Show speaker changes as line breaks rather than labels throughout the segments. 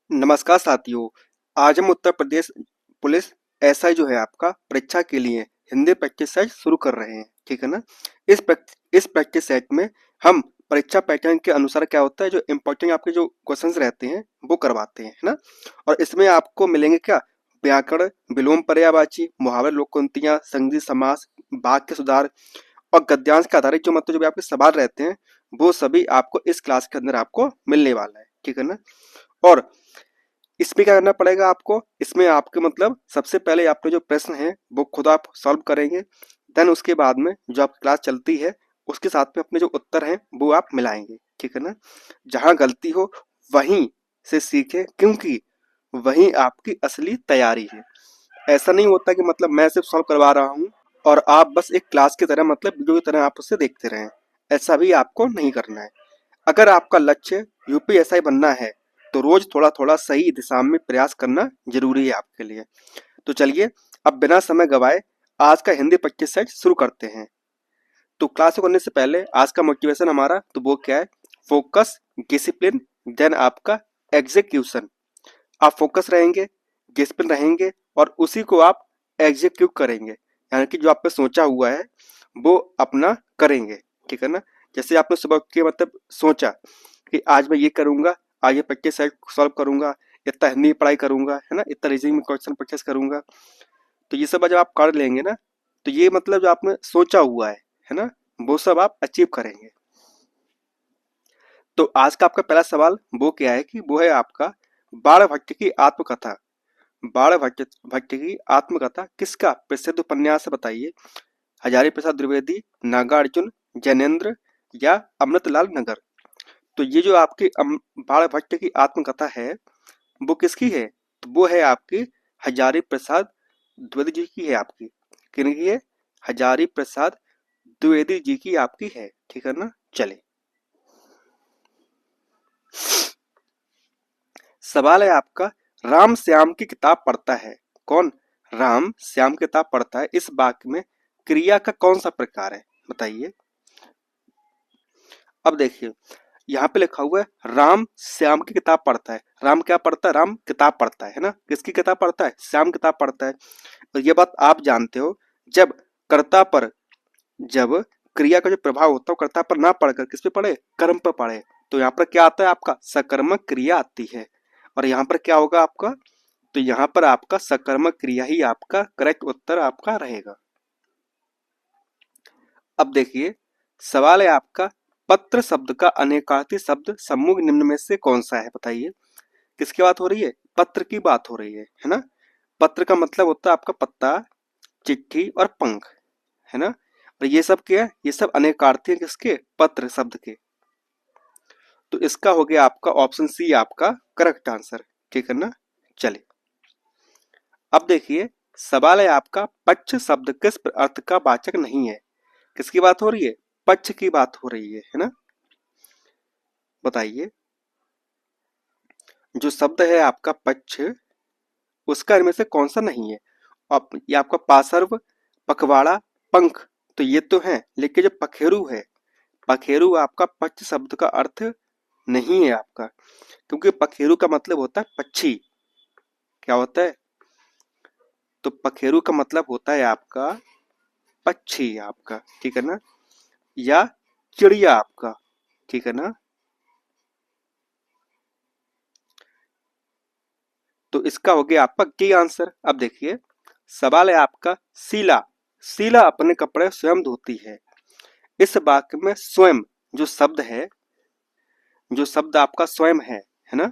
नमस्कार साथियों। आज हम उत्तर प्रदेश पुलिस एसआई जो है आपका परीक्षा के लिए हिंदी प्रैक्टिस सेट शुरू कर रहे हैं। ठीक है ना। इस प्रैक्टिस सेट में हम परीक्षा पैटर्न के अनुसार क्या होता है, जो इम्पोर्टेंट आपके जो क्वेश्चंस रहते हैं वो करवाते हैं, है ना। और इसमें आपको मिलेंगे क्या, व्याकरण, विलोम पर्यायवाची, मुहावरे, लोकोक्तियां, संधि समास, वाक्य सुधार और गद्यांश के आधारित जो मतलब जो भी आपके सवाल रहते हैं वो सभी आपको इस क्लास के अंदर आपको मिलने वाला है। ठीक है ना। और इसमें क्या करना पड़ेगा आपको, इसमें आपके मतलब सबसे पहले आपके जो प्रश्न है वो खुद आप सॉल्व करेंगे। देन उसके बाद में जो आपकी क्लास चलती है उसके साथ में अपने जो उत्तर हैं वो आप मिलाएंगे। ठीक है ना। जहां गलती हो वहीं से सीखें, क्योंकि वहीं आपकी असली तैयारी है। ऐसा नहीं होता कि मतलब मैं सिर्फ सॉल्व करवा रहा हूँ और आप बस एक क्लास की तरह मतलब वीडियो की तरह आप उससे देखते रहें। ऐसा भी आपको नहीं करना है। अगर आपका लक्ष्य यूपीएसआई बनना है तो रोज थोड़ा थोड़ा सही दिशा में प्रयास करना जरूरी है आपके लिए। तो चलिए अब बिना समय गवाए आज का हिंदी प्रैक्टिस सेट शुरू करते हैं। तो क्लास करने से पहले आज का मोटिवेशन हमारा तो वो क्या है, फोकस, डिसिप्लिन, देन आपका एग्जीक्यूशन। आप फोकस रहेंगे, डिसिप्लिन रहेंगे और उसी को आप एग्जीक्यूट करेंगे, यानी कि जो आपने सोचा हुआ है वो अपना करेंगे। ठीक है ना। जैसे आपने सुबह उठ के मतलब सोचा कि आज मैं ये करूंगा, आज ये प्रैक्टिस सेट सॉल्व करूंगा, इतना हिंदी की पढ़ाई करूंगा, है ना, इतना रीजनिंग में क्वेश्चन प्रैक्टिस करूंगा। तो ये सब जब आप कर लेंगे ना तो ये मतलब जो आपने सोचा हुआ है ना, वो सब आप अचीव करेंगे। तो आज का आपका पहला सवाल वो क्या है कि वो है आपका बाण भट्ट की आत्मकथा। बाण भट्ट भट्ट की आत्मकथा किसका प्रसिद्ध उपन्यास है बताइए। हजारी प्रसाद द्विवेदी, नागार्जुन, जैनेन्द्र या अमृतलाल नगर। तो ये जो आपकी बाण भट्ट की आत्मकथा है वो किसकी है, तो वो है आपकी हजारी प्रसाद द्विवेदी जी की है। आपकी किनकी है, हजारी प्रसाद द्विवेदी जी की आपकी है। ठीक है ना। चले सवाल है आपका, राम श्याम की किताब पढ़ता है। कौन, राम श्याम की किताब पढ़ता है, इस वाक्य में क्रिया का कौन सा प्रकार है बताइए। अब देखिए यहाँ पे लिखा हुआ है राम श्याम की किताब पढ़ता है। राम क्या पढ़ता है, राम किताब पढ़ता है ना। किसकी किताब पढ़ता है, श्याम किताब पढ़ता है। और ये बात आप जानते हो, जब कर्ता पर, जब क्रिया का जो प्रभाव होता है वो कर्ता पर ना पढ़कर किस पे पढ़े, कर्म पर पढ़े, तो यहाँ पर क्या आता है आपका सकर्मक क्रिया आती है। और यहाँ पर क्या होगा आपका, तो यहाँ पर आपका सकर्मक क्रिया ही आपका करेक्ट उत्तर आपका रहेगा। अब देखिए सवाल है आपका, पत्र शब्द का अनेकार्थी शब्द समूह निम्न में से कौन सा है बताइए। किसकी बात हो रही है, पत्र की बात हो रही है ना। पत्र का मतलब होता है आपका पत्ता, चिट्ठी और पंख, है ना। और ये सब क्या है, ये सब अनेकार्थी है किसके, पत्र शब्द के। तो इसका हो गया आपका ऑप्शन सी आपका करेक्ट आंसर। ठीक है ना। चलिए अब देखिए सवाल है आपका, पक्ष शब्द किस अर्थ का वाचक नहीं है। किसकी बात हो रही है, पक्ष की बात हो रही है ना। बताइए जो शब्द है आपका पक्ष, उसका इनमें से कौन सा नहीं है। अब ये आपका पार्श्व, पखवाड़ा, पंख तो ये तो है, लेकिन जो पखेरु है, पखेरु आपका पक्ष शब्द का अर्थ नहीं है आपका, क्योंकि पखेरु का मतलब होता है पक्षी। क्या होता है, तो पखेरु का मतलब होता है आपका पक्षी आपका। ठीक है ना, या चिड़िया आपका। ठीक है ना। तो इसका हो गया आपका की आंसर। अब देखिए सवाल है आपका, शीला, शीला अपने कपड़े स्वयं धोती है। इस वाक्य में स्वयं जो शब्द है, जो शब्द आपका स्वयं है ना,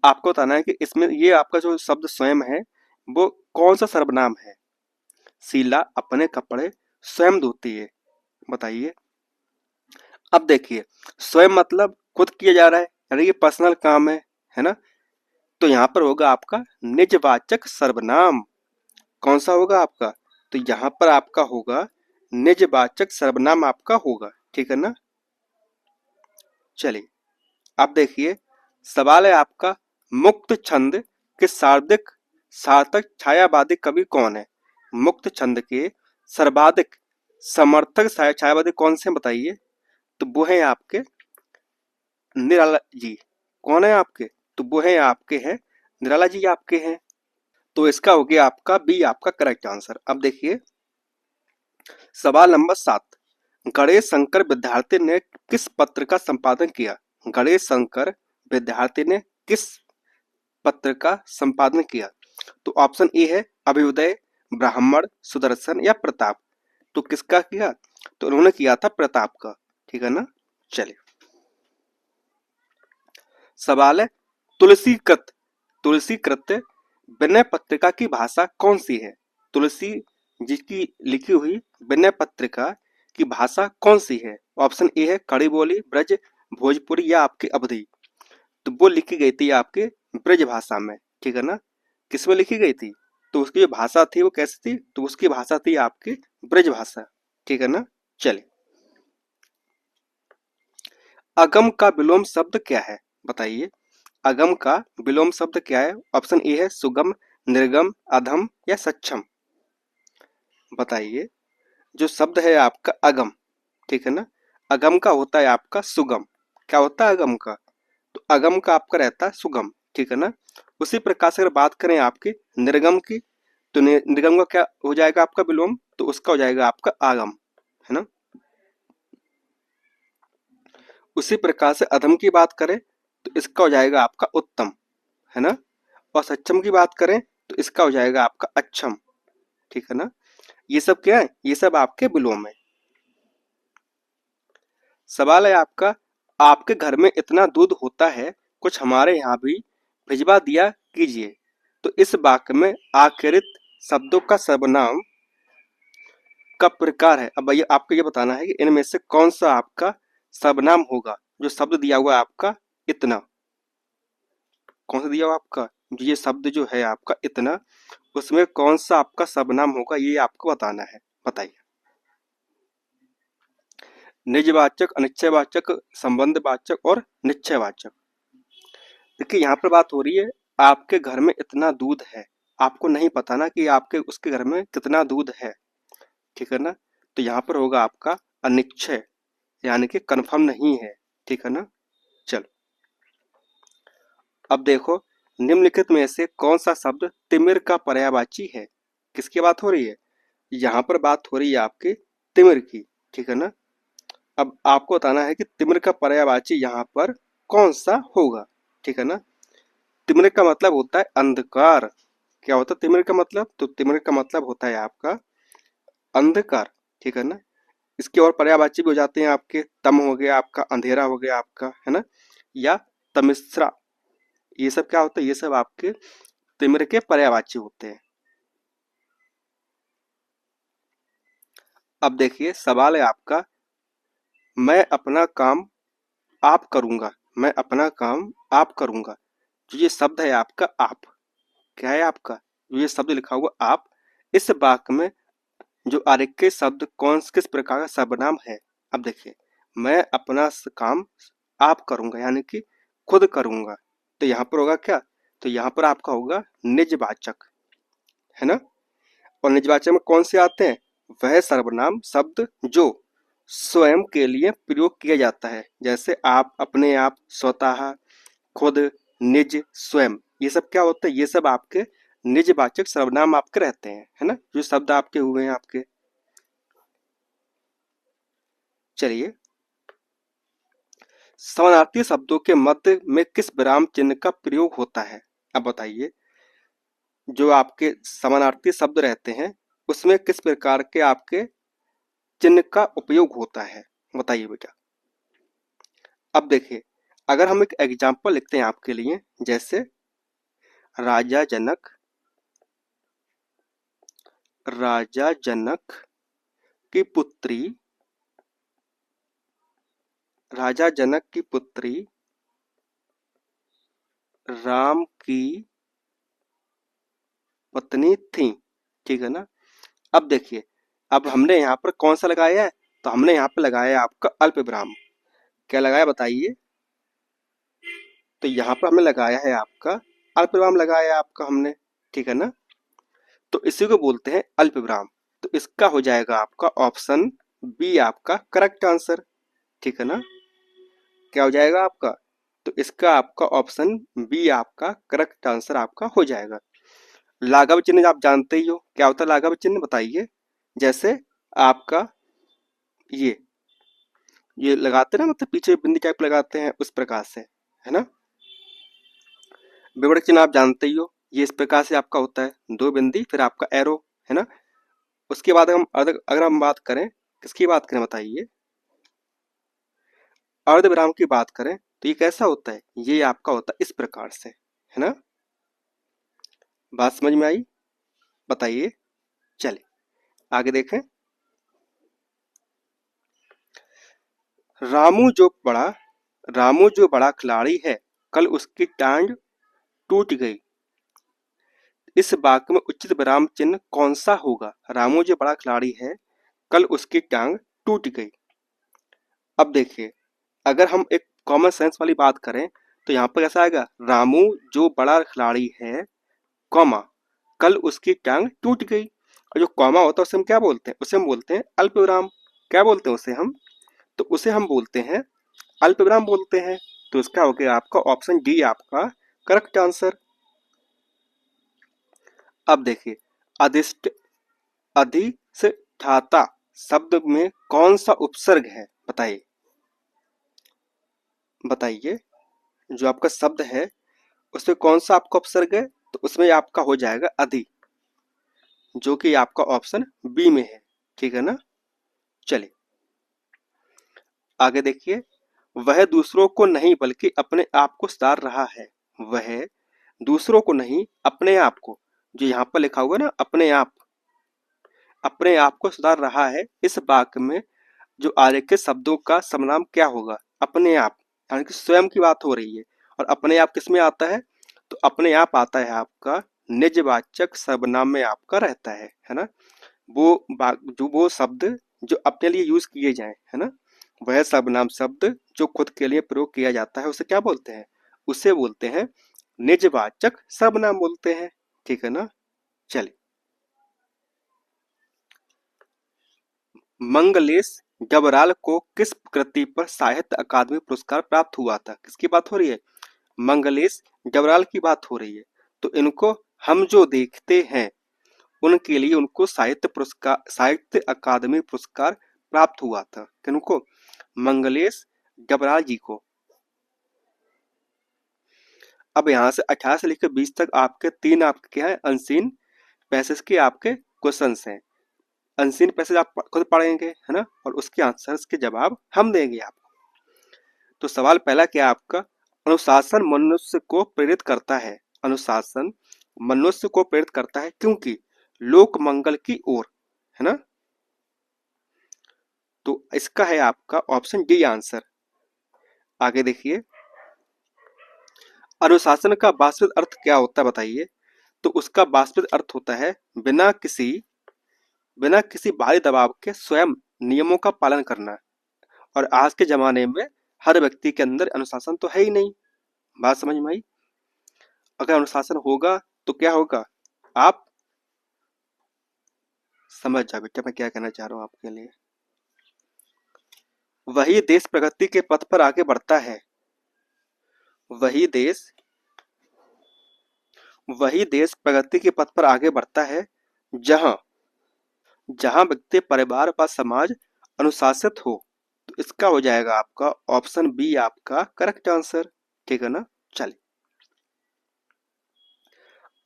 आपको बताना है कि इसमें ये आपका जो शब्द स्वयं है वो कौन सा सर्वनाम है। शीला अपने कपड़े स्वयं धोती है, बताइए। अब देखिए स्वयं मतलब खुद किया जा रहा है, यानी ये पर्सनल काम है ना। तो यहाँ पर होगा आपका निजवाचक सर्वनाम। कौन सा होगा आपका, तो यहाँ पर आपका होगा निजवाचक सर्वनाम आपका होगा। ठीक है ना। चलिए अब देखिए सवाल है आपका, मुक्त छंद के सार्वधिक सार्थक छायावादी कवि कौन है। मुक्त छंद के सर्वाधिक समर्थक छायावादी कौन से बताइए। तो वो है आपके निराला जी। कौन है आपके, तो वो है आपके हैं निराला जी आपके हैं। तो इसका हो गया आपका बी आपका करेक्ट आंसर। अब देखिए सवाल नंबर 7, गणेश शंकर विद्यार्थी ने किस पत्र का संपादन किया? गणेश शंकर विद्यार्थी ने किस पत्र का संपादन किया? तो ऑप्शन ए है अभ्युदय, ब्राह्मण, सुदर्शन या प्रताप। तो किसका किया? तो उन्होंने किया था प्रताप का, ठीक है ना। चलिए सवाल है तुलसीकृत, तुलसीकृत विनय पत्रिका की भाषा कौन सी है? तुलसी जी की लिखी हुई विनय पत्रिका की भाषा कौन सी है? ऑप्शन ए है खड़ी बोली, ब्रज, भोजपुरी या आपकी अवधी। तो वो लिखी गई थी आपके ब्रज भाषा में, ठीक है ना। किसमें लिखी गई थी? तो उसकी जो भाषा थी वो कैसी थी? तो उसकी भाषा थी आपकी ब्रज भाषा, ठीक है ना। चलिए अगम का विलोम शब्द क्या है? बताइए अगम का विलोम शब्द क्या है? ऑप्शन ए है सुगम, निर्गम, अधम या सक्षम। बताइए जो शब्द है आपका अगम, ठीक है ना, अगम का होता है आपका सुगम। क्या होता है अगम का? तो अगम का आपका रहता है सुगम, ठीक है ना। उसी प्रकार से अगर बात करें आपकी निर्गम की, तो निर्गम का क्या हो जाएगा आपका विलोम? तो उसका हो जाएगा आपका आगम, है ना। उसी प्रकार से अधम की बात करें तो इसका हो जाएगा आपका उत्तम, है ना। और सक्षम की बात करें तो इसका हो जाएगा आपका अच्छम, ठीक है ना। ये सब क्या है? ये सब आपके विलोम है। सवाल है आपका आपके घर में इतना दूध होता है, कुछ हमारे यहाँ भी भिजवा दिया कीजिए। तो इस वाक्य में आखिरित शब्दों का सर्वनाम का प्रकार है। अब ये आपको ये बताना है कि इनमें से कौन सा आपका सर्वनाम होगा। जो शब्द दिया हुआ है आपका इतना, कौन सा दिया हुआ आपका ये शब्द जो है आपका इतना, उसमें कौन सा आपका सर्वनाम होगा ये आपको बताना है। बताइए निजवाचक, अनिश्चयवाचक, संबंधवाचक और निश्चयवाचक। देखिए यहाँ पर बात हो रही है आपके घर में इतना दूध है, आपको नहीं पता ना कि आपके उसके घर में कितना दूध है, ठीक है ना। तो यहाँ पर होगा आपका अनिश्चय, यानी कि कन्फर्म नहीं है, ठीक है ना। चलो अब देखो निम्नलिखित में से कौन सा शब्द तिमिर का पर्यायवाची है? किसकी बात हो रही है? यहाँ पर बात हो रही है आपके तिमिर की, ठीक है ना। अब आपको बताना है कि तिमिर का पर्यायवाची यहाँ पर कौन सा होगा, ठीक है ना। तिमिर का मतलब होता है अंधकार। क्या होता है तिमिर का मतलब? तो तिमिर का मतलब होता है आपका अंधकार, ठीक है ना। इसके और पर्यायवाची भी हो जाते हैं आपके तम हो गया आपका, अंधेरा हो गया आपका, है ना, या तमिश्रा। ये सब क्या होता है? ये सब आपके तिमिर के पर्यायवाची होते हैं। अब देखिए सवाल है आपका मैं अपना काम आप करूंगा, मैं अपना काम आप करूंगा। जो ये शब्द है आपका आप, क्या है आपका? जो ये शब्द लिखा हुआ आप, इस वाक्य में जो आरके शब्द कौन किस प्रकार का सर्वनाम है? अब देखिए मैं अपना काम आप करूंगा यानी कि खुद करूंगा। तो यहाँ पर होगा क्या? तो यहाँ पर आपका होगा निजवाचक, है ना। और निजवाचक में कौन से आते हैं? वह सर्वनाम शब्द जो स्वयं के लिए प्रयोग किया जाता है, जैसे आप, अपने आप, स्वतः, खुद, निज, स्वयं। ये सब क्या होता है? ये सब आपके निजवाचक सर्वनाम आपके रहते हैं, है ना, जो शब्द आपके हुए हैं आपके। चलिए समानार्थी शब्दों के मध्य में किस विराम चिन्ह का प्रयोग होता है? अब बताइए जो आपके समानार्थी शब्द रहते हैं उसमें किस प्रकार के आपके चिन्ह का उपयोग होता है? बताइए बेटा। अब देखिए अगर हम एक एग्जाम्पल लिखते हैं आपके लिए, जैसे राजा जनक, राजा जनक की पुत्री, राजा जनक की पुत्री राम की पत्नी थी, ठीक है ना। अब देखिए अब हमने यहाँ पर कौन सा लगाया है? तो हमने यहाँ पर लगाया है आपका अल्प विराम। क्या लगाया बताइए? तो यहाँ पर हमने लगाया है आपका अल्प विराम लगाया है आपका हमने, ठीक है ना। तो इसी को बोलते हैं अल्प विराम। तो इसका हो जाएगा आपका ऑप्शन बी आपका करेक्ट आंसर, ठीक है ना। क्या हो जाएगा आपका? तो इसका आपका ऑप्शन बी आपका करेक्ट आंसर आपका हो जाएगा। लाघव चिन्ह आप जानते ही हो, क्या होता है लाघव चिन्ह बताइए। जैसे आपका ये लगाते ना, मतलब पीछे बिंदी टाइप लगाते हैं उस प्रकार से, है ना। विवर्तक चिन्ह आप जानते ही हो, ये इस प्रकार से आपका होता है, दो बिंदी फिर आपका एरो, है ना। उसके बाद अगर हम बात करें, किसकी बात करें बताइए, अर्धविराम की बात करें तो ये कैसा होता है, ये आपका होता है इस प्रकार से, है ना। बात समझ में आई, बताइए। चलिए आगे देखें। रामू जो बड़ा रामू जो बड़ा खिलाड़ी है, कल उसकी टांग टूट गई। इस वाक्य में उचित विराम चिन्ह कौन सा होगा। रामू जो बड़ा खिलाड़ी है, कल उसकी टांग टूट गई। अब देखिए, अगर हम एक कॉमन सेंस वाली बात करें तो यहाँ पर कैसा आएगा, रामू जो बड़ा खिलाड़ी है, कॉमा, कल उसकी टांग टूट गई। और जो कॉमा होता है उसे हम क्या बोलते हैं, उसे हम बोलते हैं अल्प विराम। क्या बोलते हैं उसे हम, तो उसे हम बोलते हैं अल्प विराम बोलते हैं। तो इसका हो गया आपका ऑप्शन डी आपका करेक्ट आंसर। अब देखिए, अधिष्ठ अधिष्ठाता शब्द में कौन सा उपसर्ग है, बताइए। बताइए, जो आपका शब्द है उसमें कौन सा आपका उपसर्ग है, तो उसमें आपका हो जाएगा अधि, जो कि आपका ऑप्शन बी में है, ठीक है ना। चलिए आगे देखिए। वह दूसरों को नहीं बल्कि अपने आप को सुधार रहा है। वह दूसरों को नहीं, अपने आप को, जो यहाँ पर लिखा हुआ ना अपने आप को सुधार रहा है, इस वाक्य में जो आगे के शब्दों का सर्वनाम क्या होगा, अपने आप, यानी कि स्वयं की बात हो रही है। और अपने आप किस में आता है, तो अपने आप आता है आपका निजवाचक सर्वनाम में आपका रहता है ना। वो शब्द जो अपने लिए यूज किए जाए, है ना, वह सर्वनाम शब्द जो खुद के लिए प्रयोग किया जाता है उसे क्या बोलते हैं, उसे बोलते हैं निजवाचक सर्वनाम बोलते हैं, ठीक है ना। चलिए, मंगलेश डबराल को किस कृति पर साहित्य अकादमी पुरस्कार प्राप्त हुआ था, किसकी बात हो रही है, मंगलेश डबराल की बात हो रही है। तो इनको हम जो देखते हैं उनके लिए उनको साहित्य अकादमी पुरस्कार प्राप्त हुआ था, किनको, मंगलेश डबराल जी को। अब यहाँ से 18 से लेकर 20 तक आपके तीन आपके क्या है, अनसीन पैसेज के आपके क्वेश्चंस हैं। अनसीन पैसेज आप खुद पढ़ेंगे, है ना, और उसके आंसर्स के जवाब हम देंगे आपको। तो सवाल पहला क्या है आपका, अनुशासन मनुष्य को प्रेरित करता है। अनुशासन मनुष्य को प्रेरित करता है क्योंकि लोक मंगल की ओर, है ना। तो इसका है आपका ऑप्शन डी आंसर। आगे देखिए, अनुशासन का वास्तविक अर्थ क्या होता है बताइए। तो उसका वास्तविक अर्थ होता है बिना किसी बाहरी दबाव के स्वयं नियमों का पालन करना। और आज के जमाने में हर व्यक्ति के अंदर अनुशासन तो है ही नहीं। बात समझ में आई। अगर अनुशासन होगा तो क्या होगा, आप समझ जाओ बेटा मैं क्या कहना चाह रहा हूँ आपके लिए। वही देश प्रगति के पथ पर आगे बढ़ता है। वही देश वही देश प्रगति के पथ पर आगे बढ़ता है जहां जहां व्यक्ति, परिवार व समाज अनुशासित हो। तो इसका हो जाएगा आपका ऑप्शन बी आपका करेक्ट आंसर, ठीक है ना। चलिए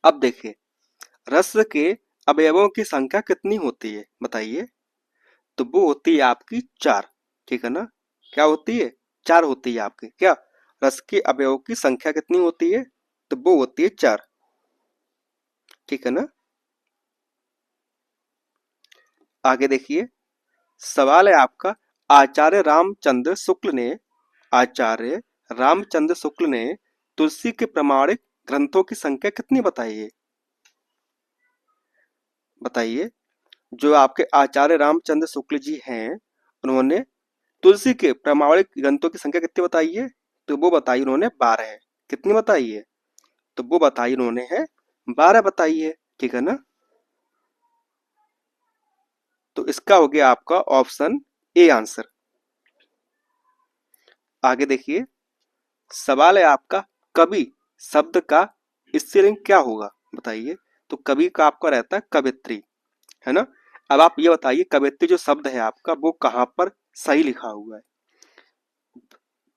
अब देखिए, रस्र के अवयवों की संख्या कितनी होती है बताइए। तो वो होती है आपकी चार, ठीक है ना। क्या होती है, चार होती है आपकी क्या, रस के अवयवों की संख्या कितनी होती है, तो वो होती है चार, ठीक है ना। आगे देखिए, सवाल है आपका, आचार्य रामचंद्र शुक्ल ने आचार्य रामचंद्र शुक्ल ने तुलसी के प्रमाणिक ग्रंथों की संख्या कितनी बताई है। बताइए, जो आपके आचार्य रामचंद्र शुक्ल जी हैं, उन्होंने तुलसी के प्रमाणिक ग्रंथों की संख्या कितनी बताई है, तो वो बताई उन्होंने 12 है। कितनी बताई है, तो वो बताई उन्होंने है 12 बताई है, ठीक है ना। तो इसका हो गया आपका ऑप्शन ए आंसर। आगे देखिए, सवाल है आपका, कवि शब्द का स्त्रीलिंग क्या होगा बताइए। तो कवि का आपका रहता है कवित्री, है ना। अब आप ये बताइए, कवित्री जो शब्द है आपका वो कहाँ पर सही लिखा हुआ है।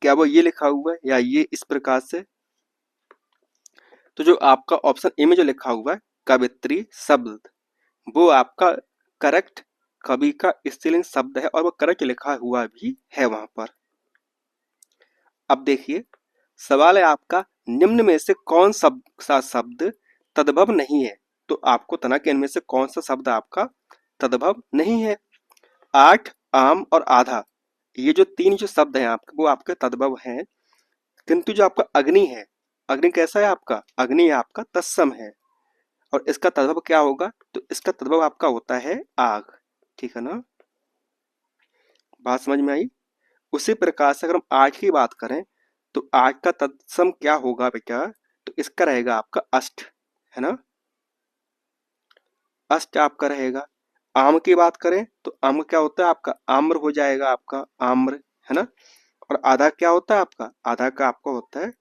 क्या वो ये लिखा हुआ है या ये इस प्रकार से। तो जो आपका ऑप्शन ए में जो लिखा हुआ है कवित्री शब्द, वो आपका करेक्ट कवि का स्त्रीलिंग शब्द है और वो करेक्ट लिखा हुआ भी है वहां पर। अब देखिए, सवाल है आपका, निम्न में से कौन सा शब्द तद्भव नहीं है। तो आपको तना कि इनमें से कौन सा शब्द आपका तद्भव नहीं है। आठ, आम और आधा, ये जो तीन जो शब्द हैं आपके वो आपके तद्भव हैं। किंतु जो आपका अग्नि है, अग्नि कैसा है आपका, अग्नि आपका तत्सम है और इसका तद्भव क्या होगा। तो इसका तद्भव आपका होता है आग, ठीक है ना। बात समझ में आई। उसी प्रकार से अगर हम आठ की बात करें तो आठ का तत्सम क्या होगा बेटा। तो इसका रहेगा आपका अष्ट, है ना। अष्ट आपका रहेगा। आम की बात करें तो आम क्या होता है आपका, आम्र हो जाएगा आपका, आम्र, है ना। और आधा क्या होता है आपका, आधा का आपका होता है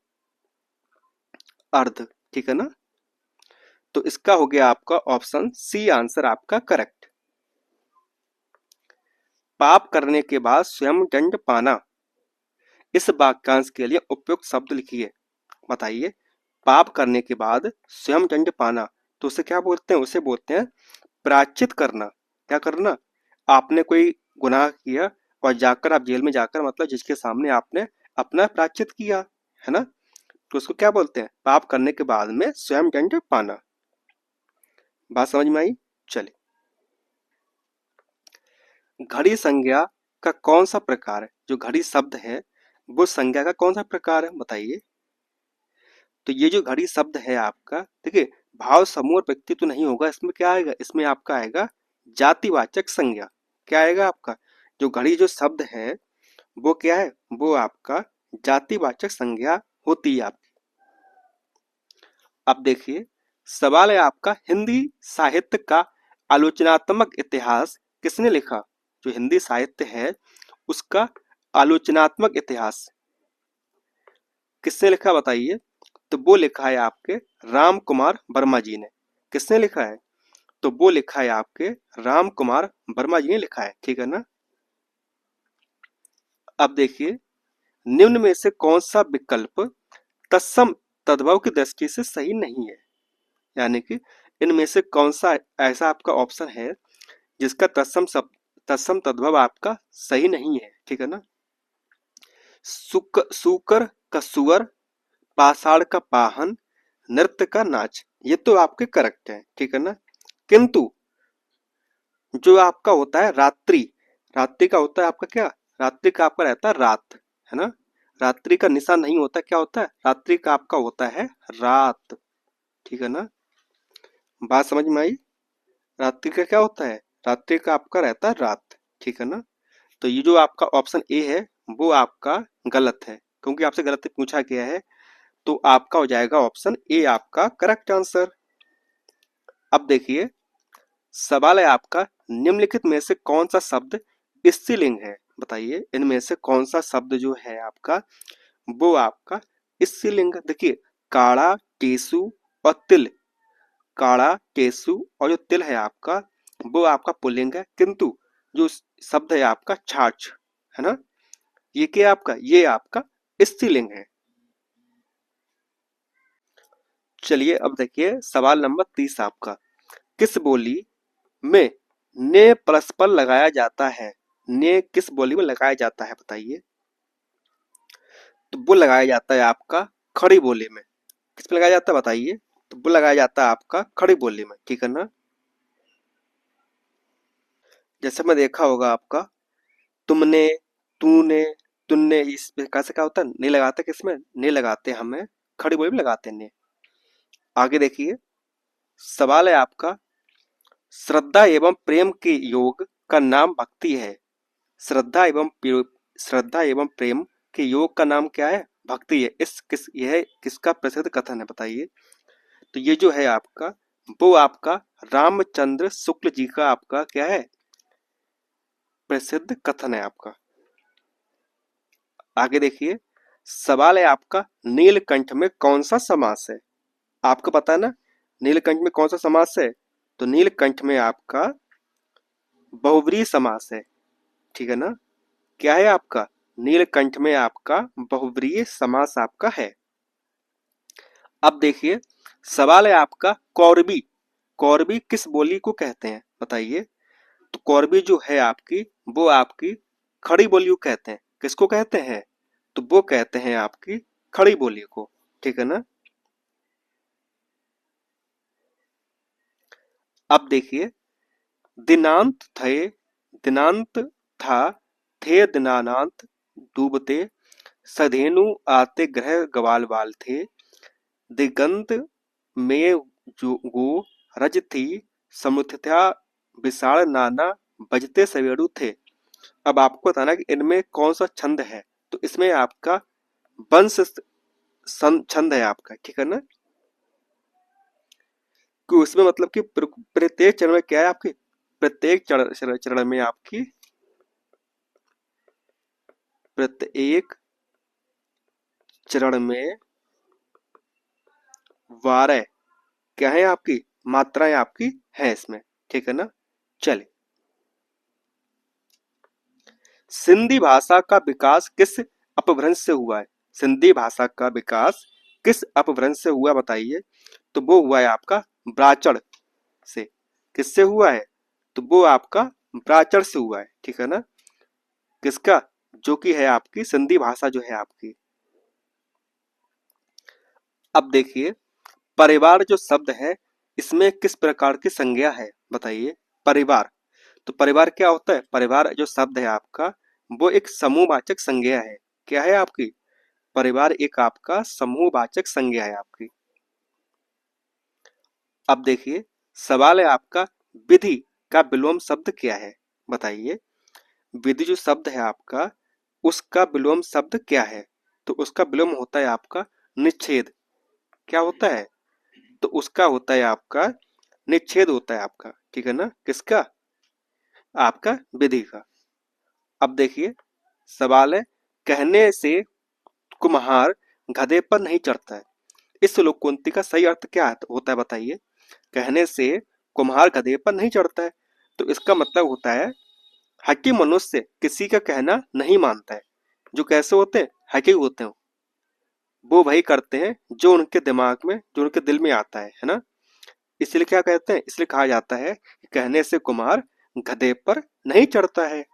अर्ध, ठीक है ना। तो इसका हो गया आपका ऑप्शन सी आंसर आपका करेक्ट। पाप करने के बाद स्वयं दंड पाना, इस वाक्यांश के लिए उपयुक्त शब्द लिखिए। बताइए, पाप करने के बाद स्वयं दंड पाना, तो उसे क्या बोलते हैं, उसे बोलते हैं प्रायश्चित करना। क्या करना, आपने कोई गुनाह किया और जाकर आप जेल में जाकर मतलब जिसके सामने आपने अपना प्रायश्चित किया, है ना। तो उसको क्या बोलते हैं, पाप करने के बाद में स्वयं दंड पाना। बात समझ में आई। चलिए, घड़ी संज्ञा का कौन सा प्रकार है, जो घड़ी शब्द है वो संज्ञा का कौन सा प्रकार है बताइए। तो ये जो घड़ी शब्द है आपका, देखिए भाव समूह और व्यक्ति तो नहीं होगा, इसमें क्या आएगा, इसमें आपका आएगा जातिवाचक संज्ञा। क्या आएगा आपका, जो घड़ी जो शब्द है वो क्या है, वो आपका जातिवाचक संज्ञा होती है आपकी। अब देखिए, सवाल है आपका, हिंदी साहित्य का आलोचनात्मक इतिहास किसने लिखा। जो हिंदी साहित्य है उसका आलोचनात्मक इतिहास किसने लिखा बताइए। तो वो लिखा है आपके राम कुमार वर्मा जी ने। किसने लिखा है, तो वो लिखा है आपके राम कुमार वर्मा जी ने लिखा है, ठीक है ना। अब देखिए, निम्न में से कौन सा विकल्प तत्सम तद्भव की दृष्टि से सही नहीं है। यानी कि इनमें से कौन सा ऐसा आपका ऑप्शन है जिसका तत्सम तद्भव आपका सही नहीं है, ठीक है ना। सूकर का सुअर, पाषाण का पाहन, नृत्य का नाच, ये तो आपके करेक्ट है, ठीक है ना। किंतु जो आपका होता है रात्रि, रात्रि का होता है आपका क्या, रात्रि का आपका रहता है रात, है ना। रात्रि का निशान नहीं होता, क्या होता है, रात्रि का आपका होता है रात, ठीक है ना। बात समझ में आई। रात्रि का क्या होता है, रात्रि का आपका रहता है रात, ठीक है ना। तो ये जो आपका ऑप्शन ए है वो आपका गलत है, क्योंकि आपसे गलत पूछा गया है। तो आपका हो जाएगा ऑप्शन ए आपका करेक्ट आंसर। अब देखिए, सवाल है आपका, निम्नलिखित में से कौन सा शब्द स्त्रीलिंग है। बताइए, इनमें से कौन सा शब्द जो है आपका वो आपका स्त्रीलिंग। देखिए, काड़ा, टेसु और तिल, काड़ा, टेसु और जो तिल है आपका वो आपका पुल्लिंग है। किंतु जो शब्द है आपका छाछ, है ना, ये क्या आपका, ये आपका स्त्रीलिंग है। चलिए अब देखिए सवाल नंबर 30 आपका, किस बोली में ने परस्पर लगाया जाता है। ने किस बोली में लगाया जाता है बताइए। तो वो लगाया जाता है आपका खड़ी बोली में। किस में लगाया जाता है बताइए। तो वो लगाया जाता है आपका खड़ी बोली में, ठीक है ना। जैसे मैं देखा होगा आपका, तुमने, तूने, तुमने, इस प्रकार से क्या होता है, नहीं लगाते, किसमें नहीं लगाते, हमें खड़ी बोली में लगाते हैं ने। आगे देखिए, सवाल है आपका, श्रद्धा एवं प्रेम के योग का नाम भक्ति है। श्रद्धा एवं श्रद्धा एवं प्रेम के योग का नाम क्या है, भक्ति है। यह किसका प्रसिद्ध कथन है बताइए। तो ये जो है आपका वो आपका रामचंद्र शुक्ल जी का आपका क्या है, प्रसिद्ध कथन है आपका। आगे देखिए, सवाल है आपका, नीलकंठ में कौन सा समास है? आपको पता है ना नीलकंठ में कौन सा समास है? तो नीलकंठ में आपका बहुव्रीहि समास है, ठीक है ना। क्या है आपका? नीलकंठ में आपका बहुव्रीहि समास आपका है। अब देखिए, सवाल है आपका, कौरवी। कौरवी किस बोली को कहते हैं बताइए। तो कौरवी जो है आपकी, वो आपकी खड़ी बोली को कहते हैं। किसको कहते हैं? तो वो कहते हैं आपकी खड़ी बोली को, ठीक है ना। अब देखिए, दिनांत थे, दिनांत था, थे दिनानांत डूबते, सधेनु आते ग्रह ग्वाल बाल थे, दिगंत में जो गो रज थी, समुथ्या विशाल नाना बजते सवेरु थे। अब आपको बताना कि इनमें कौन सा छंद है। तो इसमें आपका वंश छंद है आपका, ठीक है ना। कि उसमें मतलब कि प्रत्येक चरण में क्या है आपकी, प्रत्येक चरण में आपकी, प्रत्येक चरण में 12 क्या है आपकी मात्राएं आपकी है इसमें, ठीक है ना। चलिए, सिंधी भाषा का विकास किस अपभ्रंश से हुआ है? सिंधी भाषा का विकास किस अपभ्रंश से हुआ बताइए। तो वो हुआ है आपका ब्राचड़ से। किससे हुआ है? तो वो आपका ब्राचड़ से हुआ है, ठीक है ना। किसका? जो कि है आपकी सिंधी भाषा जो है आपकी। अब देखिए, परिवार जो शब्द है, इसमें किस प्रकार की संज्ञा है बताइए। परिवार, तो परिवार क्या होता है? परिवार जो शब्द है आपका, वो एक समूहवाचक संज्ञा है। क्या है आपकी? परिवार एक आपका समूहवाचक संज्ञा है आपकी। अब देखिए, सवाल है आपका, विधि का विलोम शब्द क्या है बताइए। विधि जो शब्द है आपका, उसका विलोम शब्द क्या है? तो उसका विलोम होता है आपका निच्छेद। क्या होता है? तो उसका होता है आपका निच्छेद होता है आपका, ठीक है ना। किसका? आपका विधि का। अब देखिए, सवाल है, कहने से कुम्हार गधे पर नहीं चढ़ता है, इस लोकोक्ति का सही अर्थ क्या होता है बताइए। कहने से कुम्हार गधे पर नहीं चढ़ता है, तो इसका मतलब होता है हठी मनुष्य किसी का कहना नहीं मानता है। जो कैसे होते हैं? हठी होते हैं, वो वही करते हैं जो उनके दिमाग में, जो उनके दिल में आता है ना। इसलिए क्या कहते हैं, इसलिए कहा जाता है कि कहने से कुम्हार गधे पर नहीं चढ़ता है।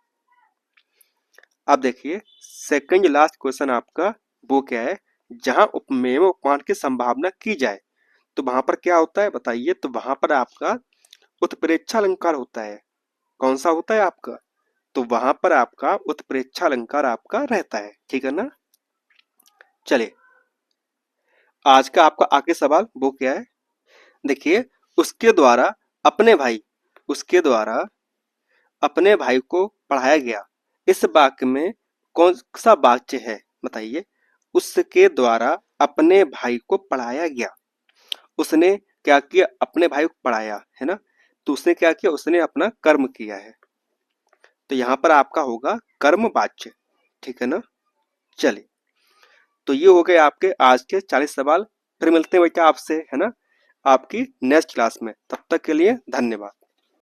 अब देखिए, सेकंड लास्ट क्वेश्चन आपका वो क्या है, जहां उपमेय में उपमान की संभावना की जाए, तो वहां पर क्या होता है बताइए। तो वहां पर आपका उत्प्रेक्षा अलंकार होता है। कौन सा होता है आपका? तो वहां पर आपका उत्प्रेक्षा अलंकार आपका रहता है, ठीक है ना। चलिए, आज का आपका आखिरी सवाल वो क्या है देखिए, उसके द्वारा अपने भाई, उसके द्वारा अपने भाई को पढ़ाया गया, इस वाक्य में कौन सा वाक्य है बताइए। उसके द्वारा अपने भाई को पढ़ाया गया, उसने क्या किया? अपने भाई को पढ़ाया है ना। तो उसने क्या किया? उसने अपना कर्म किया है। तो यहाँ पर आपका होगा कर्म वाच्य, ठीक है ना। चलिए, तो ये हो गए आपके आज के 40 सवाल। फिर मिलते हैं बेटा आपसे, है ना, आपकी नेक्स्ट क्लास में। तब तक के लिए धन्यवाद।